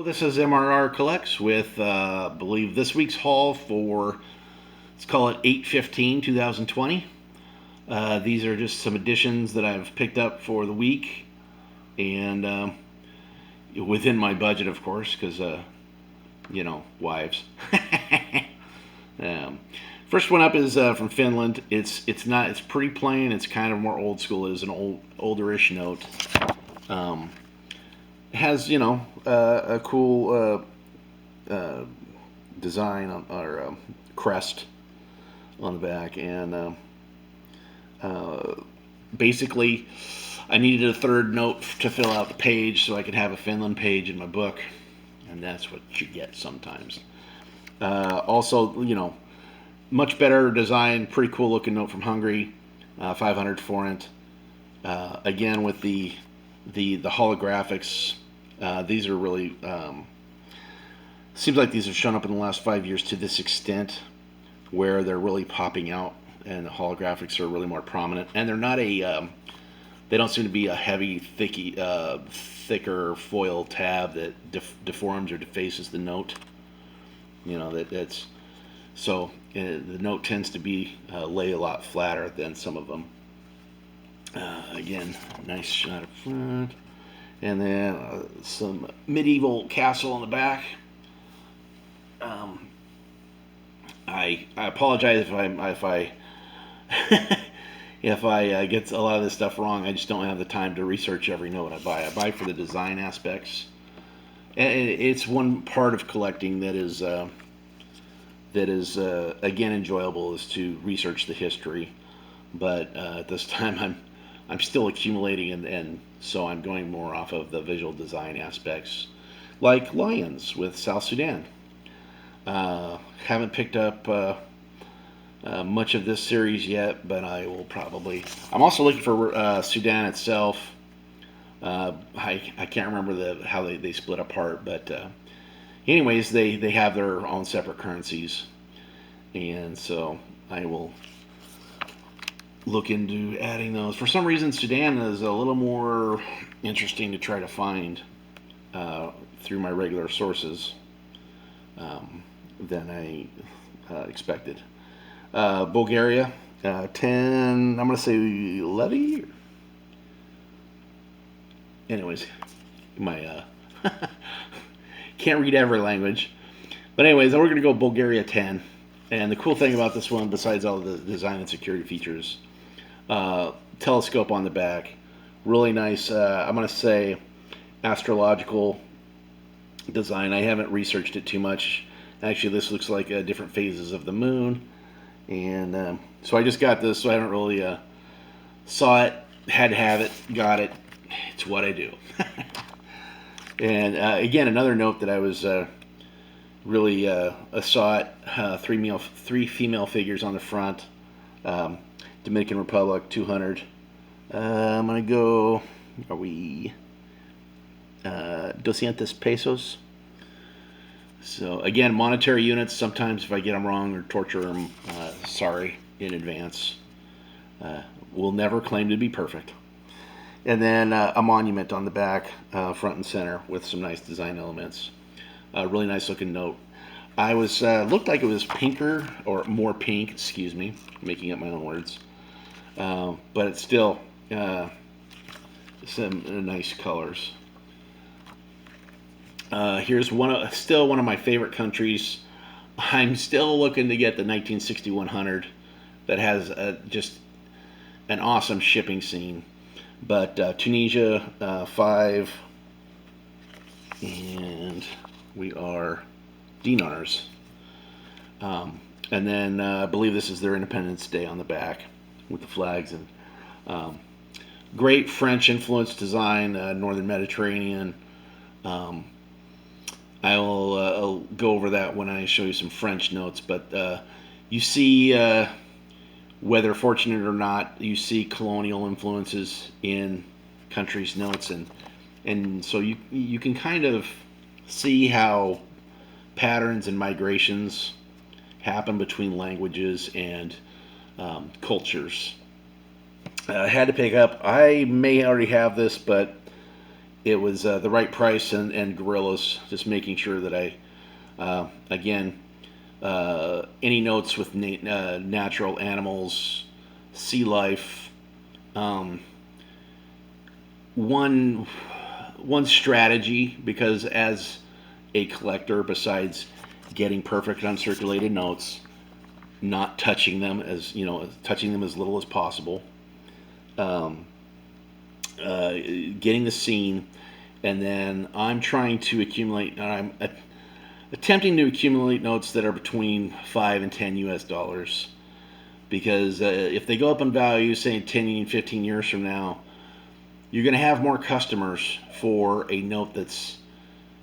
This is MRR Collects with, I believe, this week's haul for, let's call it 8/15/2020. These are just some additions that I've picked up for the week, and within my budget, of course, because, wives. um, First one up is from Finland. It's pretty plain. It's kind of more old school. It is an olderish note. Has a cool design or crest on the back, and basically I needed a third note to fill out the page so I could have a Finland page in my book, and that's what you get sometimes. Also, much better design, pretty cool looking note from Hungary, 500 forint. Again with the holographics. These are really, seems like these have shown up in the last 5 years to this extent, where they're really popping out and the holographics are really more prominent. And they're not they don't seem to be a heavy, thicker foil tab that deforms or defaces the note. The note tends to be lay a lot flatter than some of them. Again, nice shot up front. And then some medieval castle on the back. I apologize if I if I get a lot of this stuff wrong. I just don't have the time to research every note I buy. I buy for the design aspects. And it's one part of collecting that is again enjoyable, is to research the history. But at this time I'm still accumulating, and so I'm going more off of the visual design aspects, like lions with South Sudan. Haven't picked up much of this series yet, but I will probably. I'm also looking for Sudan itself. I can't remember how they split apart, but anyways, they have their own separate currencies, and so I will look into adding those. For some reason, Sudan is a little more interesting to try to find through my regular sources than I expected. Bulgaria, 10, I'm going to say levy. Anyways, my can't read every language. But anyways, we're going to go Bulgaria 10. And the cool thing about this one, besides all the design and security features, telescope on the back, really nice. I'm going to say astrological design. I haven't researched it too much. Actually, this looks like different phases of the moon, and so I just got this, so I haven't really saw it, had to have it, got it. It's what I do. And again, another note that I was really saw it. Three female figures on the front. Dominican Republic, 200. I'm gonna go. Are we 200 pesos? So again, monetary units. Sometimes if I get them wrong or torture them, sorry in advance. We'll never claim to be perfect. And then a monument on the back, front and center, with some nice design elements. Really nice looking note. I was looked like it was pinker, or more pink. Excuse me, making up my own words. But it's still some nice colors. Here's still one of my favorite countries. I'm still looking to get the 1960-100 that has just an awesome shipping scene. But Tunisia, 5, and we are dinars. And then I believe this is their Independence Day on the back with the flags, and great French influenced design, Northern Mediterranean. I'll go over that when I show you some French notes, but you see, whether fortunate or not, you see colonial influences in countries' notes, and so you can kind of see how patterns and migrations happen between languages and cultures. I had to pick up. I may already have this, but it was the right price, and gorillas, just making sure that again, any notes with natural animals, sea life. Um, one strategy, because as a collector, besides getting perfect uncirculated notes, not touching them, touching them as little as possible, um, getting the scene, and then I'm trying to accumulate. I'm attempting to accumulate notes that are between $5 and $10, because if they go up in value, say 10 and 15 years from now, you're going to have more customers for a note that's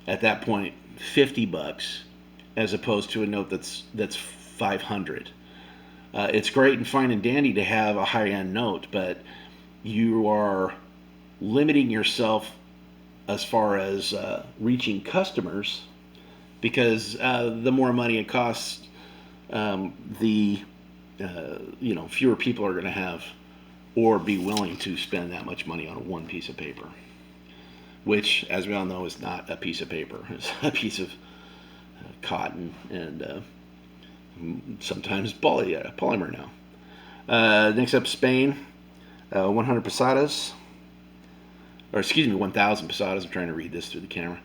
at that point $50, as opposed to a note that's 500. It's great and fine and dandy to have a high-end note, but you are limiting yourself as far as reaching customers, because the more money it costs, the fewer people are going to have or be willing to spend that much money on one piece of paper, which, as we all know, is not a piece of paper. It's a piece of cotton and sometimes polymer now. Next up, Spain, 100 pesetas, or excuse me, 1,000 pesetas. I'm trying to read this through the camera.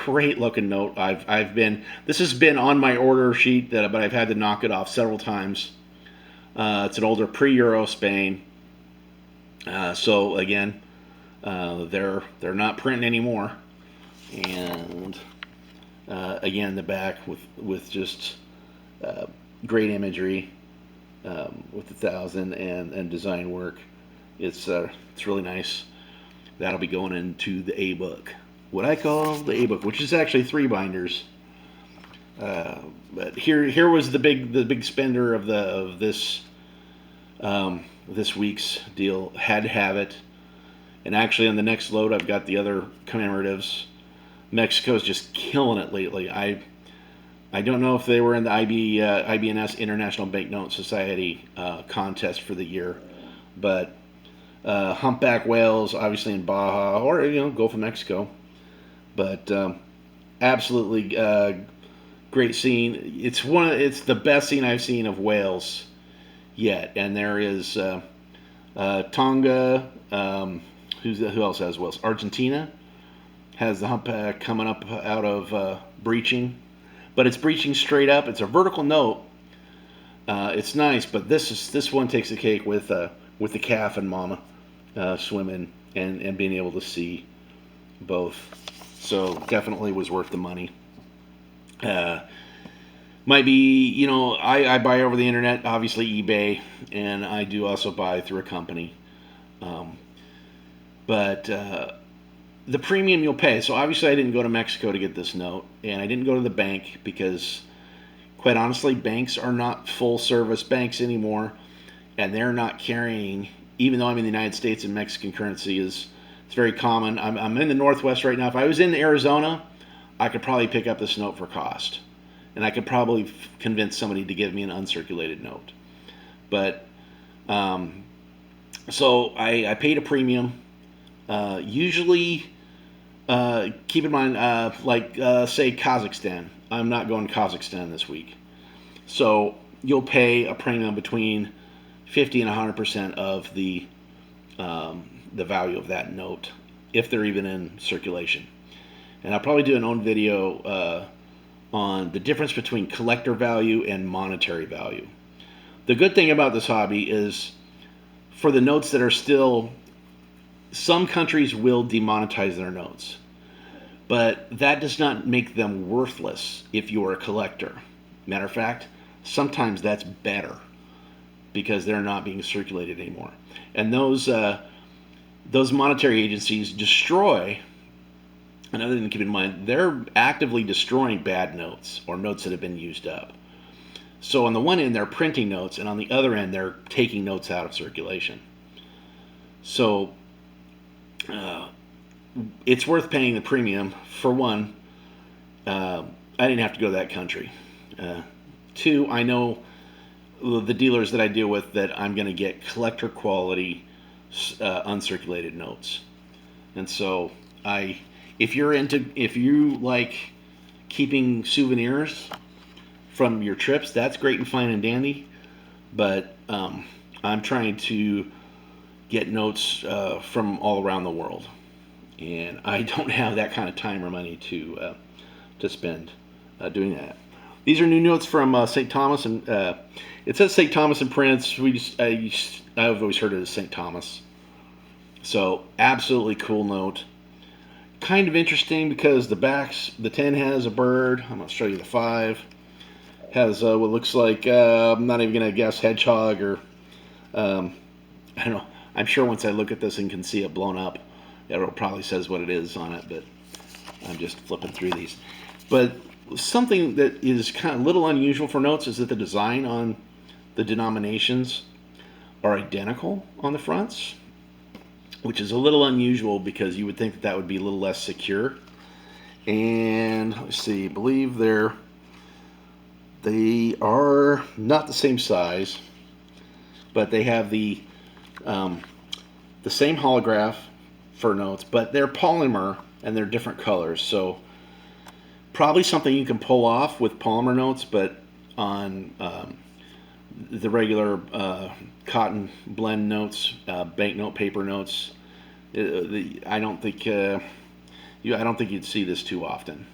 Great looking note. This has been on my order sheet, but I've had to knock it off several times. It's an older pre-Euro Spain. So again, they're not printing anymore, and again, the back with just great imagery, with 1,000 and design work. It's really nice. That'll be going into the A book, what I call the A book, which is actually 3 binders. But here was the big spender of this week's deal. Had to have it. And actually, on the next load, I've got the other commemoratives. Mexico's just killing it lately. I don't know if they were in the IBNS International Banknote Society contest for the year, but humpback whales, obviously in Baja or Gulf of Mexico. But absolutely great scene. It's the best scene I've seen of whales yet. And there is Tonga. Who else has whales? Argentina has the humpback coming up out of breaching, but it's breaching straight up. It's a vertical note. It's nice, but this one takes the cake with the calf and mama swimming and being able to see both. So definitely was worth the money. Might be, I buy over the internet, obviously eBay, and I do also buy through a company. But the premium you'll pay. So obviously I didn't go to Mexico to get this note, and I didn't go to the bank because, quite honestly, banks are not full service banks anymore, and they're not carrying, even though I'm in the United States and Mexican currency it's very common. I'm in the Northwest right now. If I was in Arizona, I could probably pick up this note for cost, and I could probably convince somebody to give me an uncirculated note. But so I paid a premium. Usually, keep in mind, say Kazakhstan. I'm not going to Kazakhstan this week. So you'll pay a premium between 50 and 100% of the value of that note, if they're even in circulation. And I'll probably do an own video on the difference between collector value and monetary value. The good thing about this hobby is, for the notes that are still, some countries will demonetize their notes, but that does not make them worthless if you're a collector. Matter of fact, sometimes that's better, because they're not being circulated anymore. And those monetary agencies destroy, another thing to keep in mind, they're actively destroying bad notes or notes that have been used up. So on the one end, they're printing notes, and on the other end, they're taking notes out of circulation. So it's worth paying the premium. For one, I didn't have to go to that country. 2, I know the dealers that I deal with that I'm going to get collector quality uncirculated notes. And so if you like keeping souvenirs from your trips, that's great and fine and dandy. But I'm trying to get notes from all around the world, and I don't have that kind of time or money to spend doing that. These are new notes from St. Thomas, and it says St. Thomas in print. I've always heard it as St. Thomas. So absolutely cool note. Kind of interesting because the 10 has a bird. I'm going to show you the 5. Has what looks like, I'm not even going to guess, hedgehog or, I don't know. I'm sure once I look at this and can see it blown up, it probably says what it is on it, but I'm just flipping through these. But something that is kind of a little unusual for notes is that the design on the denominations are identical on the fronts, which is a little unusual because you would think that would be a little less secure. And let's see, I believe they are not the same size, but they have the same holograph for notes, but they're polymer and they're different colors. So probably something you can pull off with polymer notes, but on the regular cotton blend notes, banknote paper notes, I don't think you'd see this too often.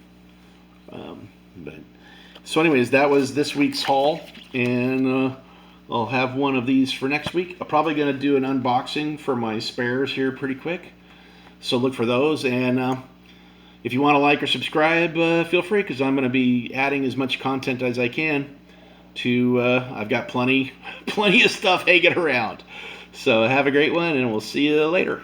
So anyways, that was this week's haul, and I'll have one of these for next week. I'm probably going to do an unboxing for my spares here pretty quick, so look for those. And if you want to like or subscribe, feel free, because I'm going to be adding as much content as I can to, I've got plenty of stuff hanging around. So have a great one, and we'll see you later.